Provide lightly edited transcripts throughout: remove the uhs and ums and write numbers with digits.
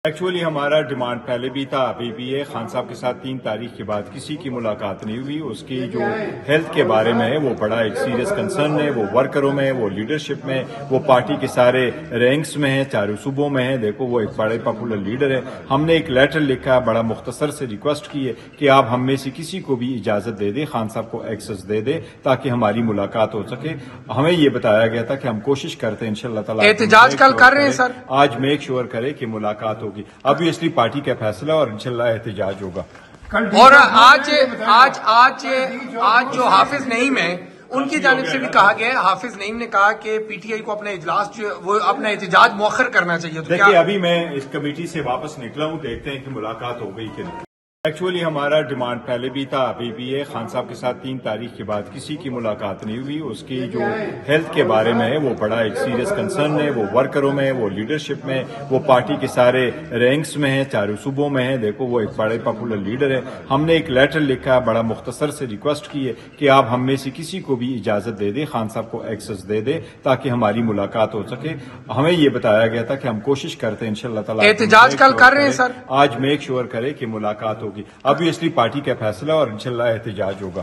Actually ہمارا demand پہلے بھی تھا، ابھی بھی ہے۔ خان صاحب کے ساتھ 3 تاریخ کے بعد کسی کی ملاقات نہیں ہوئی۔ اس کی جو ہیلتھ کے بارے میں ہے وہ بڑا ایک سیریس کنسرن ہے، وہ ورکروں میں، وہ لیڈرشپ میں، وہ پارٹی کے سارے رینکس میں ہے، چاروں صوبوں میں ہے۔ دیکھو وہ ایک بڑے پاپولر لیڈر ہے۔ ہم نے ایک لیٹر لکھا، بڑا مختصر سے ریکویسٹ کی ہے کہ آپ ہم میں سے کسی کو بھی اجازت دے دیں، خان صاحب کو ایکسس دے دیں تاکہ ہماری ملاقات ہو سکے۔ ہمیں یہ بتایا گیا تھا کہ ہم کوشش کرتے ہیں انشاءاللہ تعالی احتجاج کل کر رہے ہیں سر، آج میک شور کرے کہ ملاقات ہوگی۔ obviously پارٹی کا فیصلہ اور انشاءاللہ احتجاج ہوگا۔ اور آج جو حافظ نعیم ہے ان کی جانب سے بھی کہا گیا ہے، حافظ نعیم نے کہا کہ پی ٹی آئی کو اپنا اجلاس جو وہ اپنا احتجاج مؤخر کرنا چاہیے۔ دیکھیے ابھی میں اس کمیٹی سے واپس نکلا ہوں، دیکھتے ہیں کہ ملاقات ہو گئی کہ نہیں۔ ایکچولی ہمارا ڈیمانڈ پہلے بھی تھا، ابھی بھی ہے۔ خان صاحب کے ساتھ 3 تاریخ کے بعد کسی کی ملاقات نہیں ہوئی۔ اس کی جو ہیلتھ کے بارے میں ہے وہ بڑا ایک سیریس کنسرن ہے، وہ ورکروں میں، وہ لیڈرشپ میں، وہ پارٹی کے سارے رینکس میں ہے، چاروں صوبوں میں ہے۔ دیکھو وہ ایک بڑے پاپولر لیڈر ہے۔ ہم نے ایک لیٹر لکھا، بڑا مختصر سے ریکویسٹ کی ہے کہ آپ ہم میں سے کسی کو بھی اجازت دے دیں، خان صاحب کو ایکسس دے دیں تاکہ ہماری ملاقات ہو سکے۔ ہمیں یہ بتایا گیا تھا کہ ہم کوشش کرتے ہیں انشاءاللہ تعالی احتجاج کل کر رہے ہیں سر، آج میک شور کرے کہ ملاقات ہوگی۔ obviously پارٹی کا فیصلہ اور انشاءاللہ احتجاج ہوگا۔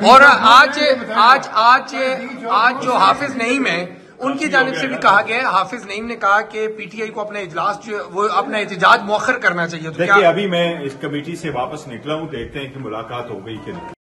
اور آج جو حافظ نعیم ہے ان کی جانب سے بھی کہا گیا ہے، حافظ نعیم نے کہا کہ پی ٹی آئی کو اپنا اجلاس جو وہ اپنا احتجاج مؤخر کرنا چاہیے۔ دیکھیے ابھی میں اس کمیٹی سے واپس نکلا ہوں، دیکھتے ہیں کہ ملاقات ہو گئی کہ نہیں۔